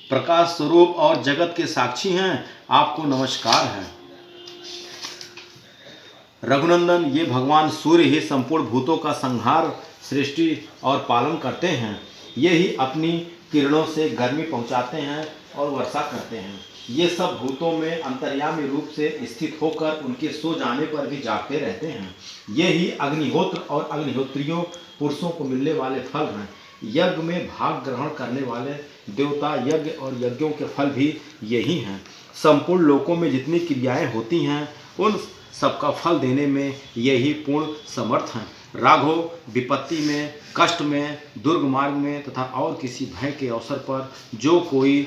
प्रकाश स्वरूप और जगत के साक्षी हैं, आपको नमस्कार है। रघुनंदन, ये भगवान सूर्य ही संपूर्ण भूतों का संहार, सृष्टि और पालन करते हैं। ये ही अपनी किरणों से गर्मी पहुंचाते हैं और वर्षा करते हैं। ये सब भूतों में अंतर्यामी रूप से स्थित होकर उनके सो जाने पर भी जागते रहते हैं। ये ही अग्निहोत्र और अग्निहोत्रियों पुरुषों को मिलने वाले फल हैं। यज्ञ में भाग ग्रहण करने वाले देवता यज्ञ और यज्ञों के फल भी यही हैं। संपूर्ण लोकों में जितनी क्रियाएं होती हैं उन सबका फल देने में यही पूर्ण समर्थ हैं। राघव, विपत्ति में, कष्ट में, दुर्ग मार्ग में तथा और किसी भय के अवसर पर जो कोई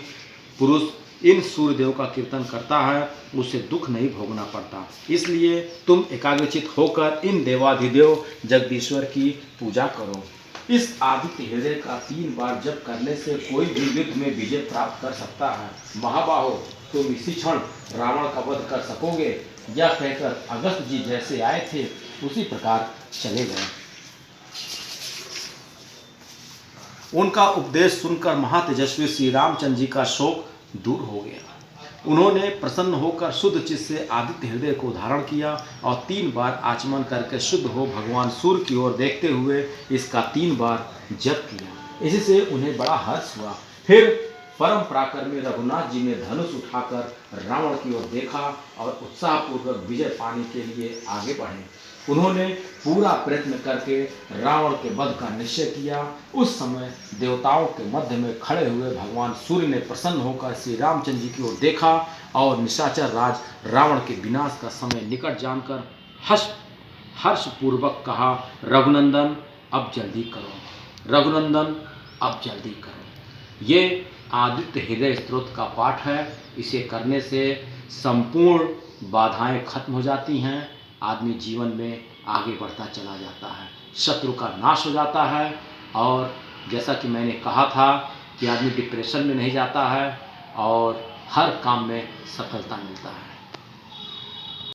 पुरुष इन सूर्यदेव का कीर्तन करता है उसे दुख नहीं भोगना पड़ता। इसलिए तुम एकाग्रचित होकर इन देवाधिदेव जगदीश्वर की पूजा करो। इस आदित्य हृदय का 3 बार जप करने से कोई भी युद्ध में विजय प्राप्त कर सकता है। महाबाहो, तुम इसी क्षण रावण का वध कर सकोगे। यह कहकर अगस्त जी जैसे आए थे उसी प्रकार चले गए। उनका उपदेश सुनकर महातेजस्वी श्री रामचंद्र जी का शोक दूर हो गया। उन्होंने प्रसन्न होकर शुद्ध चित्त से आदित्य हृदय को धारण किया और 3 बार आचमन करके शुद्ध हो भगवान सूर्य की ओर देखते हुए इसका 3 बार जप किया। इससे उन्हें बड़ा हर्ष हुआ। फिर परम पराक्रमी रघुनाथ जी ने धनुष उठाकर रावण की ओर देखा और उत्साहपूर्वक विजय पाने के लिए आगे बढ़े। उन्होंने पूरा प्रयत्न करके रावण के वध का निश्चय किया। उस समय देवताओं के मध्य में खड़े हुए भगवान सूर्य ने प्रसन्न होकर श्री रामचंद्र जी की ओर देखा और निशाचर राज रावण के विनाश का समय निकट जानकर हर्षपूर्वक कहा, रघुनंदन अब जल्दी करो, रघुनंदन अब जल्दी करो। ये आदित्य हृदय स्तोत्र का पाठ है। इसे करने से संपूर्ण बाधाएं खत्म हो जाती हैं। आदमी जीवन में आगे बढ़ता चला जाता है, शत्रु का नाश हो जाता है और जैसा कि मैंने कहा था कि आदमी डिप्रेशन में नहीं जाता है और हर काम में सफलता मिलता है।